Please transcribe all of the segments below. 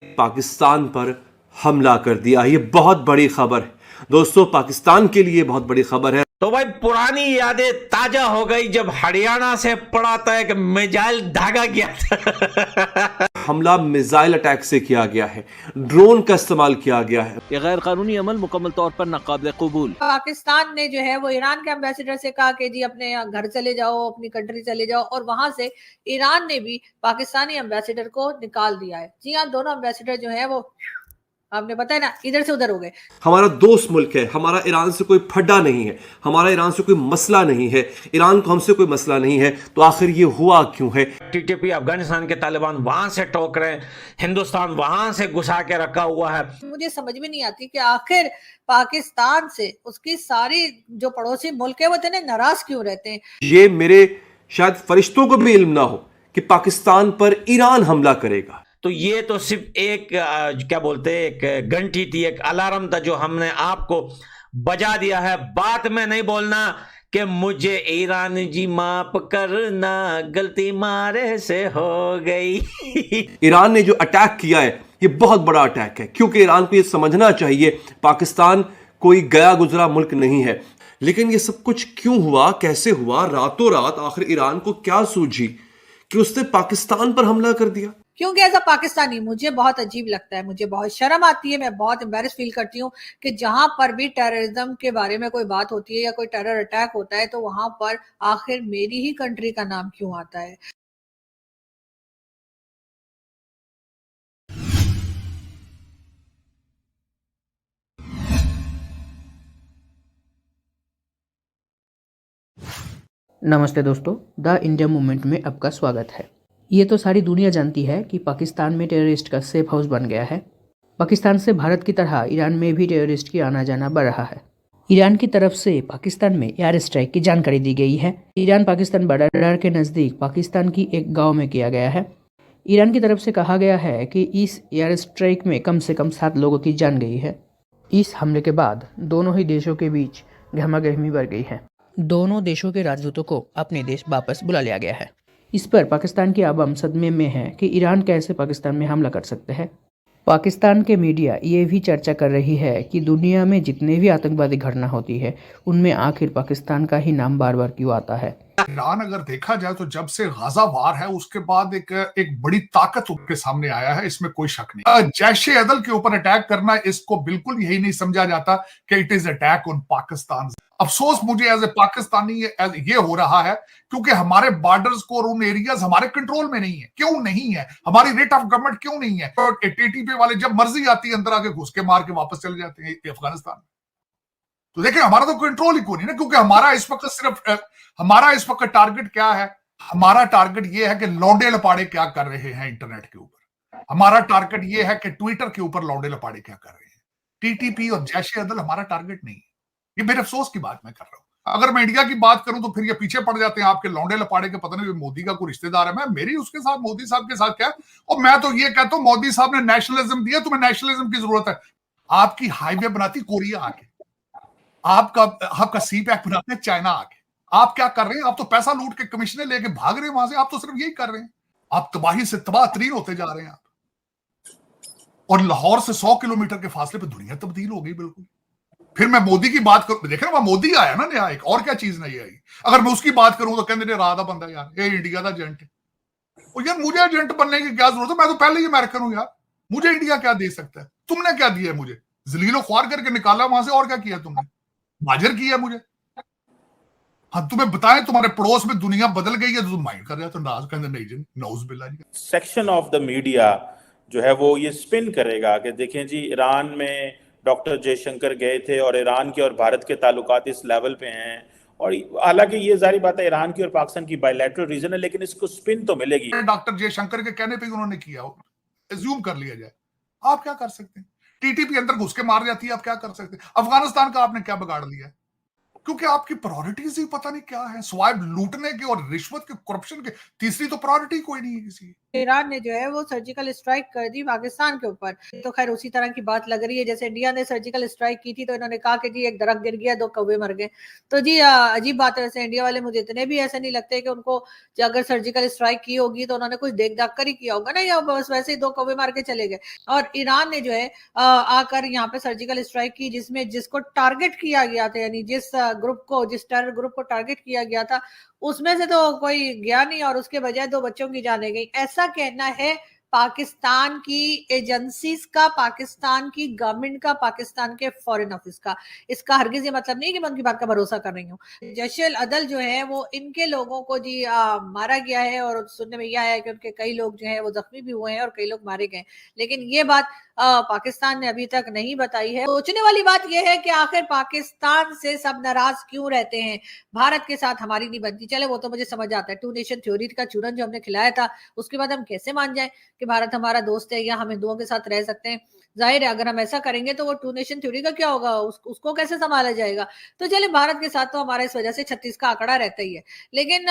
पाकिस्तान पर हमला कर दिया। ये बहुत बड़ी खबर है दोस्तों, पाकिस्तान के लिए बहुत बड़ी खबर है। तो भाई पुरानी यादें ताजा हो गई जब हरियाणा से पड़ा था एक मिसाइल दागा गया था। हमला मिसाइल अटैक से किया गया है, ड्रोन का इस्तेमाल किया गया है। ये गैर कानूनी अमल मुकम्मल तौर पर नाकाबिल कबूल। पाकिस्तान ने जो है वो ईरान के एम्बेसडर से कहा कि जी अपने घर चले जाओ, अपनी कंट्री चले जाओ, और वहां से ईरान ने भी पाकिस्तानी एम्बेसडर को निकाल दिया है। जी हाँ, दोनों एम्बेसडर जो है वो आपने बताया ना इधर से उधर हो गए। हमारा दोस्त मुल्क है, हमारा ईरान से कोई फड्डा नहीं है, हमारा ईरान से कोई मसला नहीं है, ईरान को हमसे कोई मसला नहीं है, तो आखिर ये हुआ क्यों है? टीटीपी अफगानिस्तान के तालिबान वहां से टोक रहे हैं, हिंदुस्तान वहां से घुसा के रखा हुआ है। मुझे समझ में नहीं आती कि आखिर पाकिस्तान से उसकी सारी जो पड़ोसी मुल्क है वो इतने नाराज क्यों रहते हैं। ये मेरे शायद फरिश्तों को भी इल्म ना हो कि पाकिस्तान पर ईरान हमला करेगा। तो ये तो सिर्फ एक क्या बोलते हैं, एक घंटी थी, एक अलार्म था जो हमने आपको बजा दिया है। बात में नहीं बोलना कि मुझे ईरान जी माफ करना, गलती मारे से हो गई। ईरान ने जो अटैक किया है ये बहुत बड़ा अटैक है, क्योंकि ईरान को ये समझना चाहिए पाकिस्तान कोई गया गुजरा मुल्क नहीं है। लेकिन ये सब कुछ क्यों हुआ, कैसे हुआ? रातों रात आखिर ईरान को क्या सूझी कि उसने पाकिस्तान पर हमला कर दिया? क्योंकि एज अ पाकिस्तानी मुझे बहुत अजीब लगता है, मुझे बहुत शर्म आती है, मैं बहुत एम्बेरस फील करती हूँ कि जहां पर भी टेररिज्म के बारे में कोई बात होती है या कोई टेरर अटैक होता है तो वहां पर आखिर मेरी ही कंट्री का नाम क्यों आता है। नमस्ते दोस्तों, द इंडिया मूवमेंट में आपका स्वागत है। ये तो सारी दुनिया जानती है कि पाकिस्तान में टेररिस्ट का सेफ हाउस बन गया है। पाकिस्तान से भारत की तरह ईरान में भी टेररिस्ट की आना जाना बढ़ रहा है। ईरान की तरफ से पाकिस्तान में एयर स्ट्राइक की जानकारी दी गई है। ईरान पाकिस्तान बॉर्डर के नज़दीक पाकिस्तान की एक गाँव में किया गया है। ईरान की तरफ से कहा गया है कि इस एयर स्ट्राइक में कम से कम 7 लोगों की जान गई है। इस हमले के बाद दोनों ही देशों के बीच गहमागहमी बढ़ गई है। दोनों देशों के राजदूतों को अपने देश वापस बुला लिया गया है। इस पर पाकिस्तान की आवाम सदमे में है कि ईरान कैसे पाकिस्तान में हमला कर सकते हैं। पाकिस्तान के मीडिया ये भी चर्चा कर रही है कि दुनिया में जितने भी आतंकवादी घटना होती है उनमें आखिर पाकिस्तान का ही नाम बार बार क्यों आता है। ईरान अगर देखा जाए तो जब से गाजा वार है उसके बाद एक बड़ी ताकत उनके सामने आया है, इसमें कोई शक नहीं। जैश ए अदल के ऊपर अटैक करना, इसको बिल्कुल यही नहीं समझा जाता कि it is attack on Pakistan. अफसोस मुझे एज ए पाकिस्तानी ये हो रहा है क्योंकि हमारे बॉर्डर्स को और उन एरियाज हमारे कंट्रोल में नहीं है। क्यों नहीं है? हमारी रेट ऑफ गवर्नमेंट क्यों नहीं है? और टीटीपी वाले जब मर्जी आती है अंदर आके घुस के मार के वापस चले जाते हैं अफगानिस्तान। तो देखिए हमारा तो कंट्रोल ही कोई नहीं ना, क्योंकि हमारा इस वक्त टारगेट क्या है? हमारा टारगेट ये है कि लौंडे लपाड़े क्या कर रहे हैं इंटरनेट के ऊपर। हमारा टारगेट ये है कि ट्विटर के ऊपर लौंडे लपाड़े क्या कर रहे हैं। टीटीपी और जैश ए अदल हमारा टारगेट नहीं है। ये मेरे अफसोस की बात मैं कर रहा हूं। अगर मैं इंडिया की बात करूं तो फिर ये पीछे पड़ जाते हैं आपके लौंडे लपाड़े के, पता नहीं मोदी का कोई रिश्तेदार है। मैं मेरी उसके साथ, मोदी साहब के साथ क्या? और मैं तो ये कहता हूं मोदी साहब ने नेशनलिज्म दिया, तुम्हें नेशनलिज्म की जरूरत है। आपकी हाईवे बनाती कोरिया आके, आपका सी पैक बनाते हैं चाइना आके। आप क्या कर रहे हैं? आप तो पैसा लूट के कमीशने लेके भाग रहे हैं वहां से। आप तो सिर्फ यही कर रहे हैं। आप तबाही से तबाह तरीन होते जा रहे हैं आप। और लाहौर से 100 किलोमीटर के फासले पे दुनिया तब्दील हो गई बिल्कुल। फिर मैं मोदी की बात करूं, देख रहे वहां मोदी आया ना नया, एक और क्या चीज नहीं आई। अगर मैं उसकी बात करूं तो कहते राह दा बंदा यार, ये इंडिया का एजेंट है। और यार मुझे एजेंट बनने की क्या जरूरत है? मैं तो पहले ही अमेरिकन हूं यार। मुझे इंडिया क्या दे सकता है? तुमने क्या दिया है मुझे? जलीलो ख्वार करके निकाला वहां से, और क्या किया तुमने? हाजिर किया मुझे। हाँ, तुम्हें बताएं तुम्हारे पड़ोस में दुनिया बदल गई है तो तुम माइंड कर रहे हो, तो नाज कहते नहीं जी, नौज बिल्ला जी। सेक्शन ऑफ द मीडिया जो है वो ये स्पिन करेगा कि देखें जी ईरान में डॉक्टर जयशंकर गए थे और ईरान के और भारत के ताल्लुकात इस लेवल पे हैं। और हालांकि ये जारी बात है ईरान की और पाकिस्तान की बायलैटरल रीजन है, लेकिन इसको स्पिन तो मिलेगी। डॉक्टर जयशंकर के कहने पे ही उन्होंने किया, एज्यूम कर लिया जाए। आप क्या कर सकते हैं? टीटीपी अंदर घुस के मार जाती है, आप क्या कर सकते हैं? अफगानिस्तान का आपने क्या बिगाड़ लिया? क्योंकि आपकी प्रायोरिटीज ही पता नहीं क्या है। स्वाइप लूटने के और रिश्वत के, करप्शन के, तीसरी तो प्रायोरिटी कोई नहीं है किसी की। ईरान ने जो है वो सर्जिकल स्ट्राइक कर दी पाकिस्तान के ऊपर। तो खैर उसी तरह की बात लग रही है जैसे इंडिया ने सर्जिकल स्ट्राइक की थी तो इन्होंने कहा कि जी एक दरख्त गिर गया, 2 कौवे मर गए। तो जी अजीब बात है। वैसे इंडिया वाले मुझे इतने भी ऐसे नहीं लगते कि उनको अगर सर्जिकल स्ट्राइक की होगी तो उन्होंने कुछ देख दाख कर ही किया होगा ना, या बस वैसे ही 2 कौवे मार के चले गए। और ईरान ने जो है आकर यहाँ पे सर्जिकल स्ट्राइक की, जिसमें जिसको टारगेट किया गया था, यानी जिस ग्रुप को, जिस टेरर ग्रुप को टारगेट किया गया था उसमें से तो कोई गया नहीं और उसके बजाय 2 बच्चों की जाने गई। ऐसा कहना है पाकिस्तान की एजेंसीज का, पाकिस्तान की गवर्नमेंट का, पाकिस्तान के फॉरेन ऑफिस का। इसका हरगिज ये मतलब नहीं कि मैं उनकी बात का भरोसा कर रही हूँ। जैश अदल जो है वो इनके लोगों को जी मारा गया है और सुनने में यह आया है कि उनके कई लोग जो है वो जख्मी भी हुए हैं और कई लोग मारे गए। लेकिन ये बात पाकिस्तान ने अभी तक नहीं बताई है। सोचने वाली बात यह है कि आखिर पाकिस्तान से सब नाराज क्यों रहते हैं, भारत के साथ हमारी नहीं बनती। चले वो तो मुझे समझ आता है, 2 नेशन थ्योरी का चूरन जो हमने खिलाया था उसके बाद हम कैसे मान जाए कि भारत हमारा दोस्त है या हम हिंदुओं के साथ रह सकते हैं। जाहिर है अगर हम ऐसा करेंगे तो वो 2 नेशन थ्योरी का क्या होगा, उसको कैसे संभाला जाएगा। तो चले भारत के साथ तो हमारा इस वजह से 36 का आंकड़ा रहता ही है। लेकिन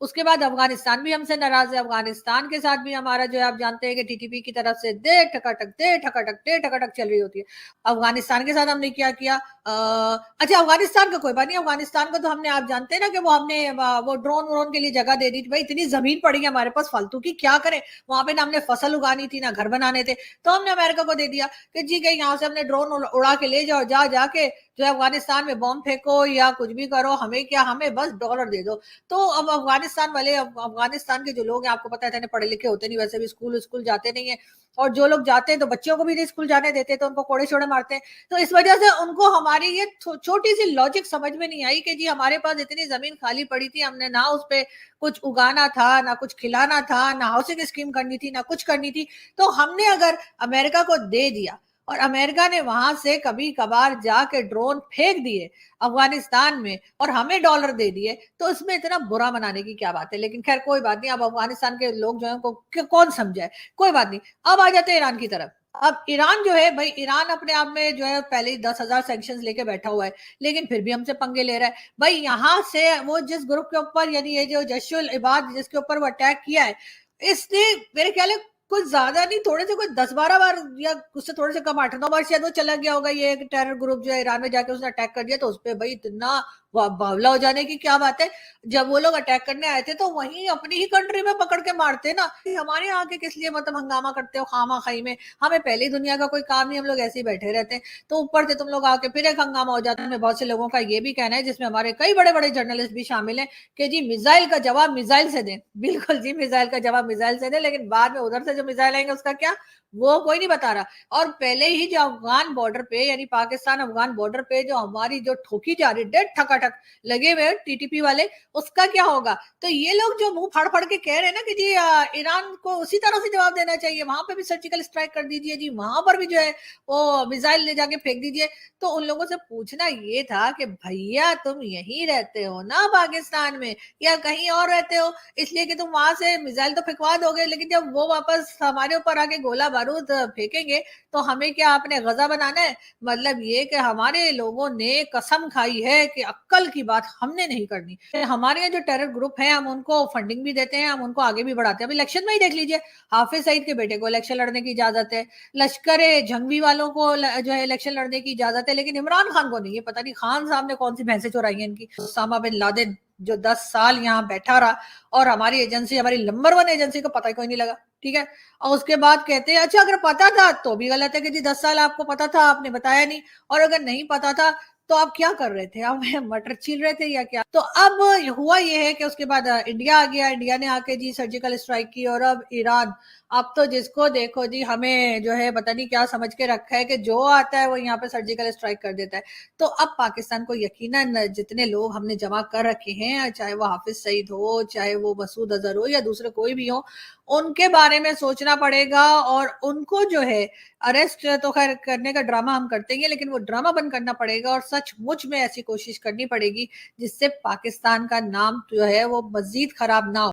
उसके बाद अफगानिस्तान भी हमसे नाराज है। अफगानिस्तान के साथ भी हमारा जो है आप जानते हैं कि टीटीपी की तरफ से दे ठकाटक चल रही होती है। अफगानिस्तान के साथ हमने क्या किया, अच्छा अफगानिस्तान का कोई बात नहीं, अफगानिस्तान को तो हमने, आप जानते हैं ना कि वो हमने वो ड्रोन व्रोन के लिए जगह दे दी थी। भाई इतनी जमीन पड़ी है हमारे पास फालतू की, क्या करें वहां पे, ना हमने फसल उगानी थी ना घर बनाने थे, तो हमने अमेरिका को दे दिया कि जी कहीं यहाँ से हमने ड्रोन उड़ा के ले जाओ, जाके जो है अफगानिस्तान में बॉम्ब फेंको या कुछ भी करो, हमें क्या, हमें बस डॉलर दे दो। तो अब अफगानिस्तान वाले, अफगानिस्तान के जो लोग हैं आपको पता है पढ़े लिखे होते नहीं, वैसे भी स्कूल जाते नहीं है, और जो लोग जाते हैं तो बच्चों को भी नहीं स्कूल जाने देते, तो उनको कोड़े छोड़े मारते हैं। तो इस वजह से उनको हमारी ये छोटी सी लॉजिक समझ में नहीं आई कि जी हमारे पास इतनी जमीन खाली पड़ी थी, हमने ना उस पे कुछ उगाना था, ना कुछ खिलाना था, ना हाउसिंग स्कीम करनी थी, ना कुछ करनी थी। तो हमने अगर अमेरिका को दे दिया और अमेरिका ने वहां से कभी कभार जाके ड्रोन फेंक दिए अफगानिस्तान में और हमें डॉलर दे दिए, तो इसमें इतना बुरा मनाने की क्या बात है। लेकिन खैर कोई बात नहीं, अब अफगानिस्तान के लोग जो है उनको कौन समझाए, कोई बात नहीं। अब आ जाते हैं ईरान की तरफ। अब ईरान जो है, भाई ईरान अपने आप में जो है पहले ही 10,000 सैंक्शंस लेके बैठा हुआ है, लेकिन फिर भी हमसे पंगे ले रहा है। भाई यहाँ से वो जिस ग्रुप के ऊपर, यानी ये जो जैशुल इबाद जिसके ऊपर वो अटैक किया है, इसने मेरे ख्याल कुछ ज्यादा नहीं, थोड़े से, कोई 10-12 बार या उससे थोड़े से कम 8-9 बार शायद वो चला गया होगा। ये एक टेरर ग्रुप जो है ईरान में जाके उसने अटैक कर दिया, तो उसपे भाई इतना बावला हो जाने की क्या बात है। जब वो लोग अटैक करने आए थे तो वहीं अपनी ही कंट्री में पकड़ के मारते ना, हमारे यहाँ के किस लिए मतलब हंगामा करते हो खामा खाई में, हमें पहले ही दुनिया का कोई काम नहीं, हम लोग ऐसे ही बैठे रहते हैं, तो ऊपर से तुम लोग आके फिर एक हंगामा हो जाता है। बहुत से लोगों का ये भी कहना है, जिसमें हमारे कई बड़े बड़े जर्नलिस्ट भी शामिल हैं, कि जी मिसाइल का जवाब मिसाइल से दें। बिल्कुल जी, मिसाइल का जवाब मिसाइल से दें, लेकिन बाद में उधर से जो मिसाइल आएंगे उसका क्या, वो कोई नहीं बता रहा। और पहले ही जो अफगान बॉर्डर पे, यानी पाकिस्तान अफगान बॉर्डर पे जो हमारी जो ठोकी जा रही, डेढ़ ठकाठक लगे हुए टीटीपी वाले, उसका क्या होगा। तो ये लोग जो मुंह फाड़ फाड़ के कह रहे हैं ना कि जी ईरान को उसी तरह से जवाब देना चाहिए, वहां पे भी सर्जिकल स्ट्राइक कर दीजिए जी, वहां पर भी जो है वो मिसाइल ले जाके फेंक दीजिए। तो उन लोगों से पूछना ये था कि भैया तुम यहीं रहते हो ना पाकिस्तान में, या कहीं और रहते हो, इसलिए कि तुम वहां से मिसाइल तो फेंकवा दोगे, लेकिन जब वो वापस हमारे ऊपर आके गोला बारूद फेंकेंगे तो हमें क्या आपने गजा बनाना है। मतलब ये कि हमारे लोगों ने कसम खाई है कि अक्कल की बात हमने नहीं करनी। हमारे यहाँ जो टेरर ग्रुप है हम उनको फंडिंग भी देते हैं, हम उनको आगे भी बढ़ाते हैं। अभी इलेक्शन में ही देख लीजिए, हाफिज सईद के बेटे को इलेक्शन लड़ने की इजाजत है, लश्कर जंगवी वालों को जो है इलेक्शन लड़ने की इजाजत है, लेकिन इमरान खान को नहीं है। पता नहीं खान साहब ने कौन सी भैंसे चुराई है इनकी। उसामा बिन लादेन जो 10 साल यहाँ बैठा रहा और हमारी एजेंसी, हमारी नंबर 1 एजेंसी को पता ही कोई नहीं लगा, ठीक है। और उसके बाद कहते हैं अच्छा अगर पता था तो भी गलत है कि जी 10 साल आपको पता था, आपने बताया नहीं, और अगर नहीं पता था तो आप क्या कर रहे थे, आप मटर छील रहे थे या क्या। तो अब हुआ ये है कि उसके बाद इंडिया आ गया, इंडिया ने आके जी सर्जिकल स्ट्राइक की, और अब ईरान, अब तो जिसको देखो जी हमें जो है पता नहीं क्या समझ के रखा है कि जो आता है वो यहाँ पे सर्जिकल स्ट्राइक कर देता है। तो अब पाकिस्तान को यकीनन जितने लोग हमने जमा कर रखे हैं, चाहे वो हाफिज सईद हो, चाहे वो मसूद अजहर हो, या दूसरे कोई भी हो, उनके बारे में सोचना पड़ेगा, और उनको जो है अरेस्ट तो खैर करने का ड्रामा हम करते हैं, लेकिन वो ड्रामा बंद करना पड़ेगा, और सचमुच में ऐसी कोशिश करनी पड़ेगी जिससे पाकिस्तान का नाम जो है वो मजीद खराब ना हो।